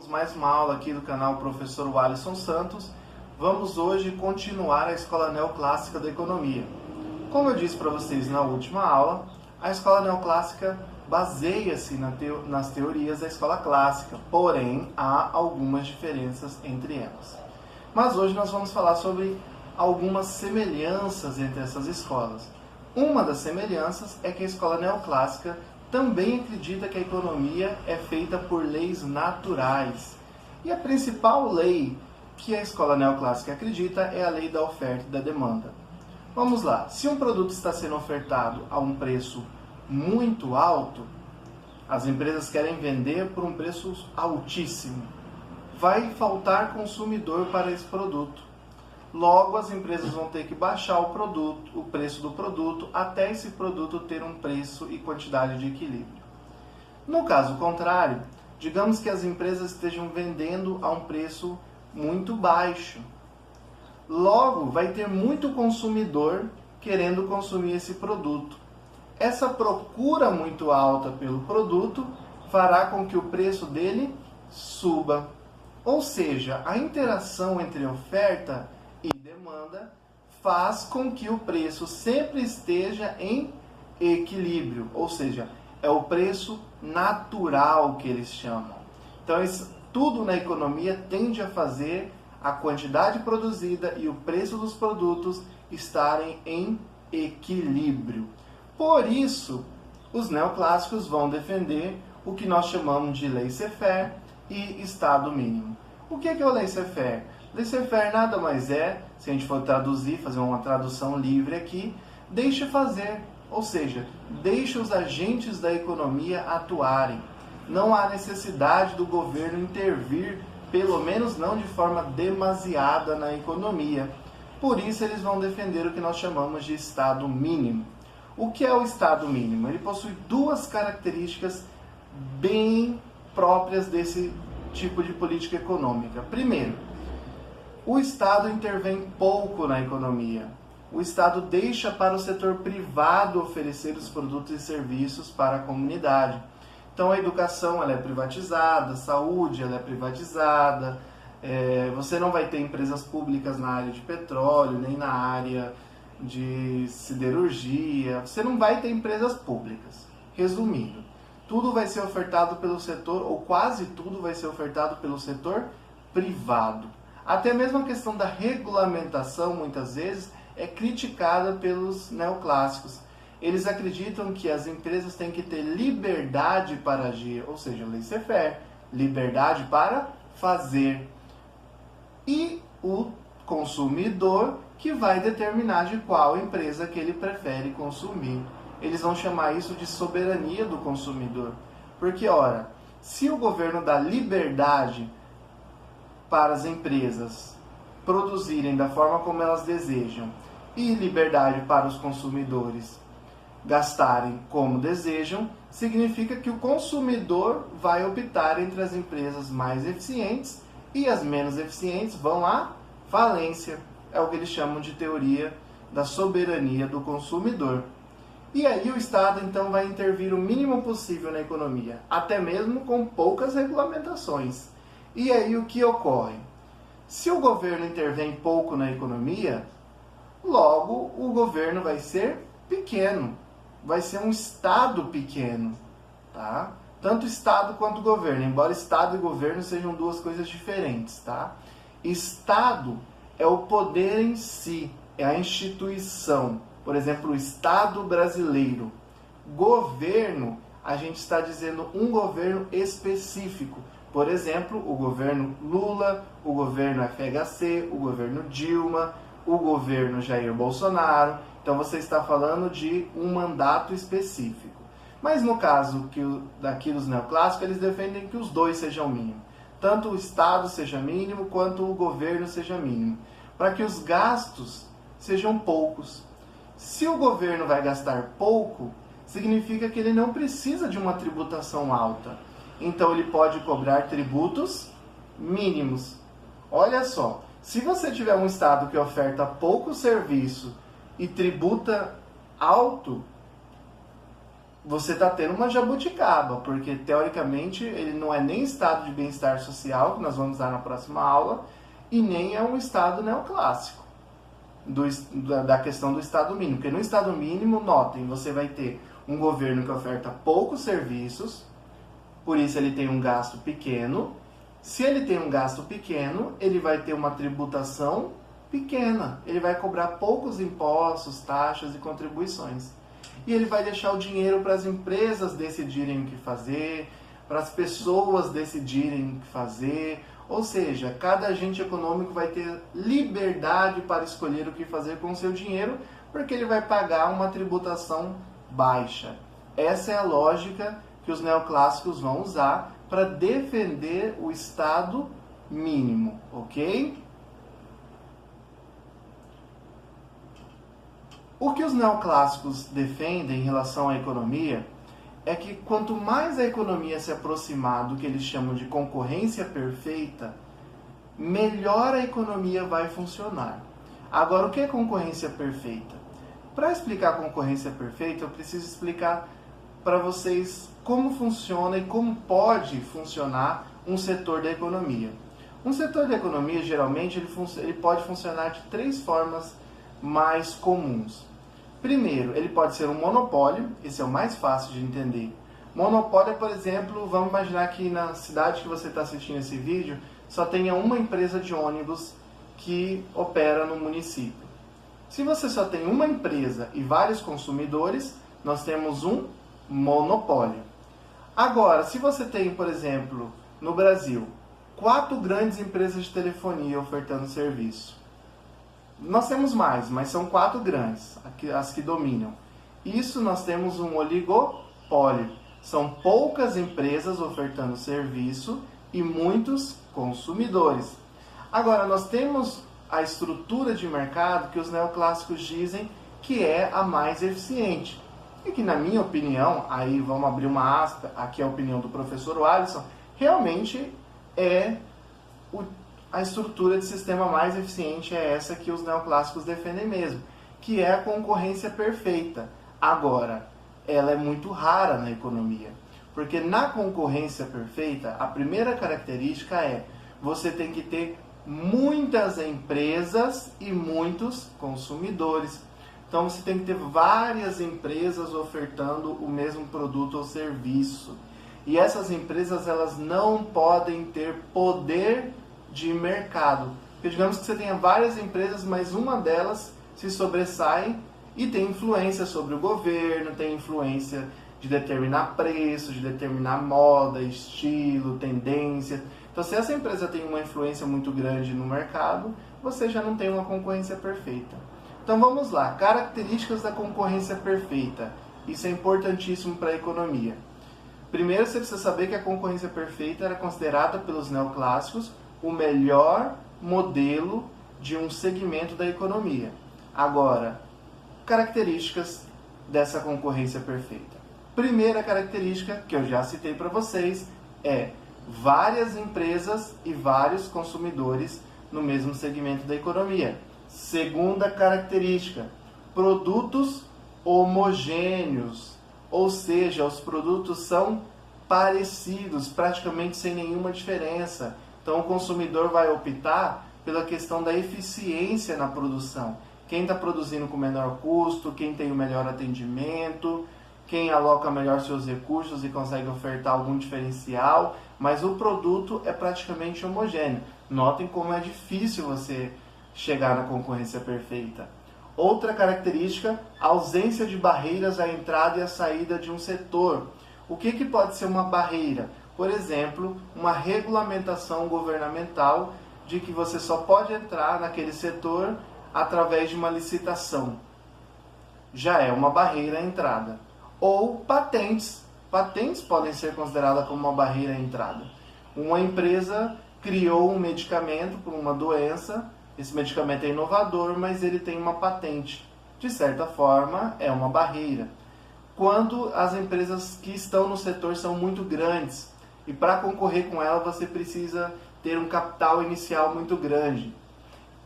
mais uma aula aqui do canal Professor Walisson Santos. Vamos hoje continuar a Escola Neoclássica da Economia. Como eu disse para vocês na última aula, a Escola Neoclássica baseia-se nas teorias da Escola Clássica, porém há algumas diferenças entre elas. Mas hoje nós vamos falar sobre algumas semelhanças entre essas escolas. Uma das semelhanças é que a Escola Neoclássica também acredita que a economia é feita por leis naturais. E a principal lei que a Escola Neoclássica acredita é a lei da oferta e da demanda. Vamos lá, se um produto está sendo ofertado a um preço muito alto, as empresas querem vender por um preço altíssimo. Vai faltar consumidor para esse produto. Logo, as empresas vão ter que baixar o preço do produto, até esse produto ter um preço e quantidade de equilíbrio. No caso contrário, digamos que as empresas estejam vendendo a um preço muito baixo. Logo, vai ter muito consumidor querendo consumir esse produto. Essa procura muito alta pelo produto fará com que o preço dele suba. Ou seja, a interação entre oferta e demanda faz com que o preço sempre esteja em equilíbrio, ou seja, é o preço natural que eles chamam. Então, tudo na economia tende a fazer a quantidade produzida e o preço dos produtos estarem em equilíbrio. Por isso, os neoclássicos vão defender o que nós chamamos de laissez-faire e Estado mínimo. O que é o laissez-faire? Laissez-faire nada mais é, se a gente for traduzir, fazer uma tradução livre aqui, deixa fazer, ou seja, deixa os agentes da economia atuarem. Não há necessidade do governo intervir, pelo menos não de forma demasiada na economia. Por isso eles vão defender o que nós chamamos de Estado mínimo. O que é o Estado mínimo? Ele possui duas características bem próprias desse tipo de política econômica. Primeiro, o Estado intervém pouco na economia. O Estado deixa para o setor privado oferecer os produtos e serviços para a comunidade. Então a educação ela é privatizada, a saúde ela é privatizada, você não vai ter empresas públicas na área de petróleo, nem na área de siderurgia, você não vai ter empresas públicas. Resumindo, tudo vai ser ofertado pelo setor, ou quase tudo vai ser ofertado pelo setor privado. Até mesmo a questão da regulamentação, muitas vezes, é criticada pelos neoclássicos. Eles acreditam que as empresas têm que ter liberdade para agir, ou seja, laissez-faire, liberdade para fazer. E o consumidor que vai determinar de qual empresa que ele prefere consumir. Eles vão chamar isso de soberania do consumidor. Porque, ora, se o governo dá liberdade para as empresas produzirem da forma como elas desejam e liberdade para os consumidores gastarem como desejam, significa que o consumidor vai optar entre as empresas mais eficientes e as menos eficientes vão à falência. É o que eles chamam de teoria da soberania do consumidor. E aí o Estado então vai intervir o mínimo possível na economia, até mesmo com poucas regulamentações. E aí o que ocorre? Se o governo intervém pouco na economia, logo o governo vai ser pequeno, vai ser um Estado pequeno, tá? Tanto Estado quanto governo, embora Estado e governo sejam duas coisas diferentes, tá? Estado é o poder em si, é a instituição. Por exemplo, o Estado brasileiro. Governo, a gente está dizendo um governo específico. Por exemplo, o governo Lula, o governo FHC, o governo Dilma, o governo Jair Bolsonaro. Então você está falando de um mandato específico. Mas no caso daqui dos neoclássicos, eles defendem que os dois sejam mínimos. Tanto o Estado seja mínimo, quanto o governo seja mínimo. Para que os gastos sejam poucos. Se o governo vai gastar pouco, significa que ele não precisa de uma tributação alta. Então ele pode cobrar tributos mínimos. Olha só, se você tiver um Estado que oferta pouco serviço e tributa alto, você está tendo uma jabuticaba, porque teoricamente ele não é nem estado de bem-estar social, que nós vamos dar na próxima aula, e nem é um estado neoclássico, da questão do estado mínimo. Porque no estado mínimo, notem, você vai ter um governo que oferta poucos serviços, por isso ele tem um gasto pequeno. Se ele tem um gasto pequeno, ele vai ter uma tributação pequena, ele vai cobrar poucos impostos, taxas e contribuições. E ele vai deixar o dinheiro para as empresas decidirem o que fazer, para as pessoas decidirem o que fazer. Ou seja, cada agente econômico vai ter liberdade para escolher o que fazer com o seu dinheiro, porque ele vai pagar uma tributação baixa. Essa é a lógica que os neoclássicos vão usar para defender o estado mínimo, ok? O que os neoclássicos defendem em relação à economia é que quanto mais a economia se aproximar do que eles chamam de concorrência perfeita, melhor a economia vai funcionar. Agora, o que é concorrência perfeita? Para explicar a concorrência perfeita, eu preciso explicar para vocês como funciona e como pode funcionar um setor da economia. Um setor da economia, geralmente, ele pode funcionar de 3 formas mais comuns. Primeiro, ele pode ser um monopólio, esse é o mais fácil de entender. Monopólio, por exemplo, vamos imaginar que na cidade que você está assistindo esse vídeo, só tenha uma empresa de ônibus que opera no município. Se você só tem uma empresa e vários consumidores, nós temos um monopólio. Agora, se você tem, por exemplo, no Brasil, 4 grandes empresas de telefonia ofertando serviço. Nós temos mais, mas são 4 grandes, as que dominam. Isso nós temos um oligopólio. São poucas empresas ofertando serviço e muitos consumidores. Agora, nós temos a estrutura de mercado que os neoclássicos dizem que é a mais eficiente. E que, na minha opinião, aí vamos abrir uma aspa, aqui é a opinião do professor Alisson, realmente é a estrutura de sistema mais eficiente, é essa que os neoclássicos defendem mesmo, que é a concorrência perfeita. Agora, ela é muito rara na economia, porque na concorrência perfeita, a primeira característica é você tem que ter muitas empresas e muitos consumidores. Então você tem que ter várias empresas ofertando o mesmo produto ou serviço. E essas empresas, elas não podem ter poder de mercado. Porque digamos que você tenha várias empresas, mas uma delas se sobressai e tem influência sobre o governo, tem influência de determinar preço, de determinar moda, estilo, tendência. Então, se essa empresa tem uma influência muito grande no mercado, você já não tem uma concorrência perfeita. Então, vamos lá. Características da concorrência perfeita. Isso é importantíssimo para a economia. Primeiro, você precisa saber que a concorrência perfeita era considerada pelos neoclássicos o melhor modelo de um segmento da economia. Agora, características dessa concorrência perfeita. Primeira característica, que eu já citei para vocês, é várias empresas e vários consumidores no mesmo segmento da economia. Segunda característica, produtos homogêneos, ou seja, os produtos são parecidos, praticamente sem nenhuma diferença. Então o consumidor vai optar pela questão da eficiência na produção. Quem está produzindo com menor custo, quem tem o melhor atendimento, quem aloca melhor seus recursos e consegue ofertar algum diferencial, mas o produto é praticamente homogêneo. Notem como é difícil você chegar na concorrência perfeita. Outra característica, a ausência de barreiras à entrada e à saída de um setor. O que pode ser uma barreira? Por exemplo, uma regulamentação governamental de que você só pode entrar naquele setor através de uma licitação. Já é uma barreira à entrada. Ou patentes. Patentes podem ser consideradas como uma barreira à entrada. Uma empresa criou um medicamento para uma doença, esse medicamento é inovador, mas ele tem uma patente. De certa forma, é uma barreira. Quando as empresas que estão no setor são muito grandes, e para concorrer com ela você precisa ter um capital inicial muito grande.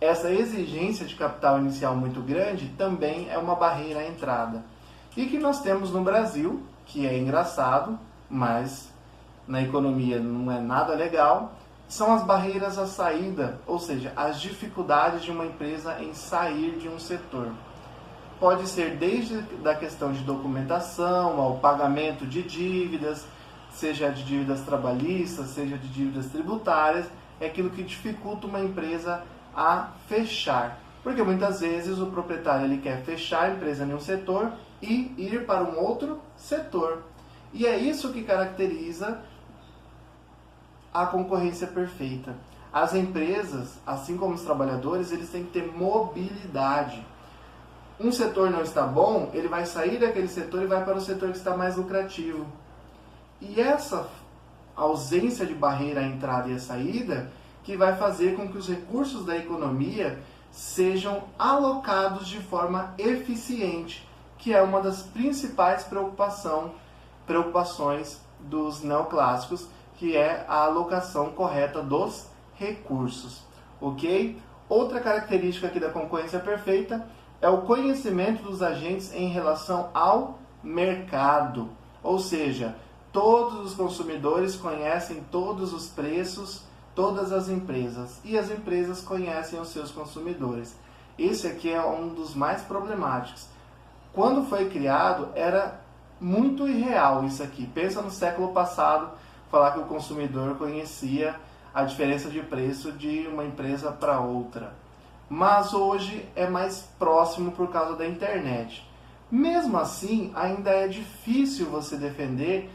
Essa exigência de capital inicial muito grande também é uma barreira à entrada. E que nós temos no Brasil, que é engraçado, mas na economia não é nada legal, são as barreiras à saída, ou seja, as dificuldades de uma empresa em sair de um setor. Pode ser desde da questão de documentação, ao pagamento de dívidas, seja de dívidas trabalhistas, seja de dívidas tributárias, é aquilo que dificulta uma empresa a fechar. Porque muitas vezes o proprietário ele quer fechar a empresa em um setor e ir para um outro setor. E é isso que caracteriza a concorrência perfeita. As empresas, assim como os trabalhadores, eles têm que ter mobilidade. Um setor não está bom, ele vai sair daquele setor e vai para o setor que está mais lucrativo. E essa ausência de barreira à entrada e à saída que vai fazer com que os recursos da economia sejam alocados de forma eficiente, que é uma das principais preocupações dos neoclássicos, que é a alocação correta dos recursos, ok? Outra característica aqui da concorrência perfeita é o conhecimento dos agentes em relação ao mercado, ou seja, todos os consumidores conhecem todos os preços, todas as empresas, e as empresas conhecem os seus consumidores. Esse aqui é um dos mais problemáticos. Quando foi criado, era muito irreal isso aqui. Pensa no século passado, falar que o consumidor conhecia a diferença de preço de uma empresa para outra. Mas hoje é mais próximo por causa da internet. Mesmo assim, ainda é difícil você defender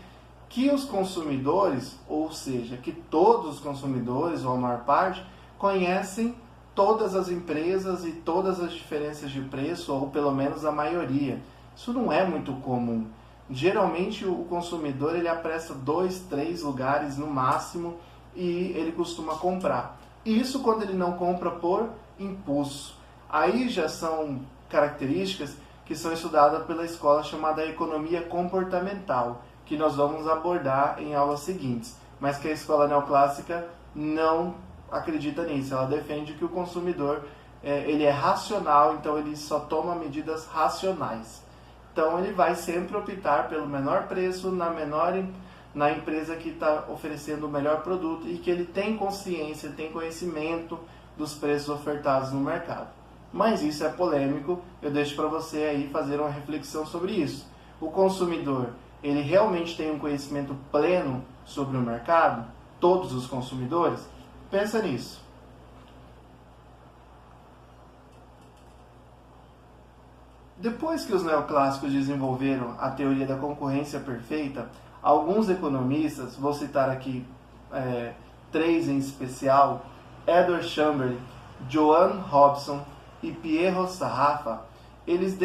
que os consumidores, ou seja, que todos os consumidores, ou a maior parte, conhecem todas as empresas e todas as diferenças de preço, ou pelo menos a maioria. Isso não é muito comum. Geralmente o consumidor ele apressa 2, 3 lugares no máximo e ele costuma comprar. Isso quando ele não compra por impulso. Aí já são características que são estudadas pela escola chamada economia comportamental, que nós vamos abordar em aulas seguintes, mas que a escola neoclássica não acredita nisso. Ela defende que o consumidor ele é racional, então ele só toma medidas racionais. Então ele vai sempre optar pelo menor preço na empresa que está oferecendo o melhor produto e que ele tem consciência, tem conhecimento dos preços ofertados no mercado. Mas isso é polêmico, eu deixo para você aí fazer uma reflexão sobre isso. O consumidor, ele realmente tem um conhecimento pleno sobre o mercado? Todos os consumidores? Pensa nisso. Depois que os neoclássicos desenvolveram a teoria da concorrência perfeita, alguns economistas, vou citar aqui 3 em especial, Edward Chamberlain, Joan Robson e Piero Sarrafa, eles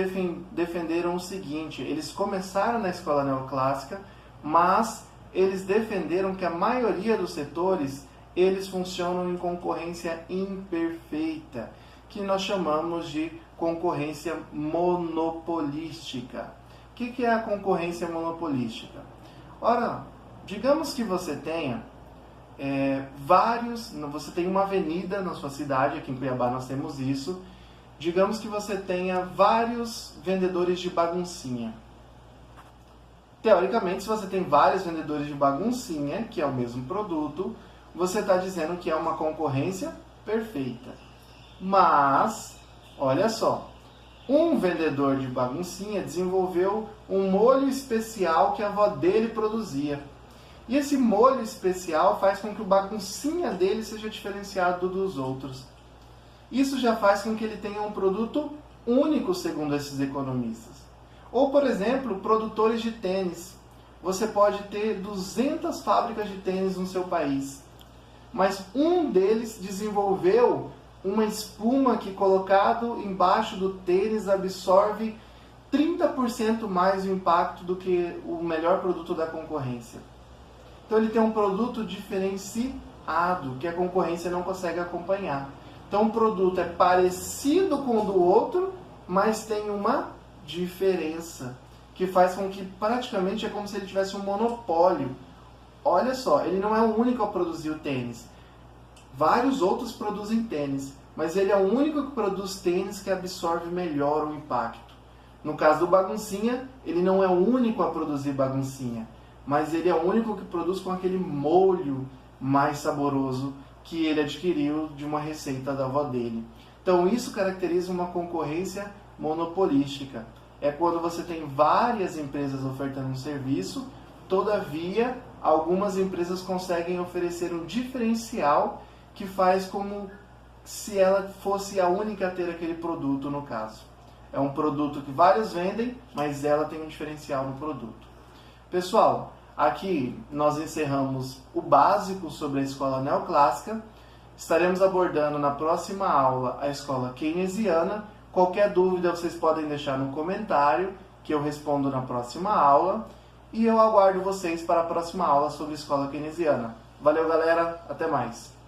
defenderam o seguinte: eles começaram na escola neoclássica, mas eles defenderam que a maioria dos setores eles funcionam em concorrência imperfeita, que nós chamamos de concorrência monopolística. O que é a concorrência monopolística? Ora, digamos que você tenha você tem uma avenida na sua cidade, aqui em Cuiabá nós temos isso. Digamos que você tenha vários vendedores de baguncinha. Teoricamente, se você tem vários vendedores de baguncinha, que é o mesmo produto, você está dizendo que é uma concorrência perfeita. Mas, olha só, um vendedor de baguncinha desenvolveu um molho especial que a avó dele produzia. E esse molho especial faz com que o baguncinha dele seja diferenciado dos outros. Isso já faz com que ele tenha um produto único, segundo esses economistas. Ou, por exemplo, produtores de tênis. Você pode ter 200 fábricas de tênis no seu país, mas um deles desenvolveu uma espuma que, colocado embaixo do tênis, absorve 30% mais o impacto do que o melhor produto da concorrência. Então ele tem um produto diferenciado que a concorrência não consegue acompanhar. Então o produto é parecido com o do outro, mas tem uma diferença que faz com que praticamente é como se ele tivesse um monopólio. Olha só, ele não é o único a produzir o tênis. Vários outros produzem tênis, mas ele é o único que produz tênis que absorve melhor o impacto. No caso do baguncinha, ele não é o único a produzir baguncinha, mas ele é o único que produz com aquele molho mais saboroso que ele adquiriu de uma receita da avó dele. Então isso caracteriza uma concorrência monopolística. É quando você tem várias empresas ofertando um serviço, todavia algumas empresas conseguem oferecer um diferencial que faz como se ela fosse a única a ter aquele produto no caso. É um produto que vários vendem, mas ela tem um diferencial no produto. Pessoal, aqui nós encerramos o básico sobre a escola neoclássica. Estaremos abordando na próxima aula a escola keynesiana. Qualquer dúvida vocês podem deixar no comentário, que eu respondo na próxima aula. E eu aguardo vocês para a próxima aula sobre a escola keynesiana. Valeu, galera. Até mais.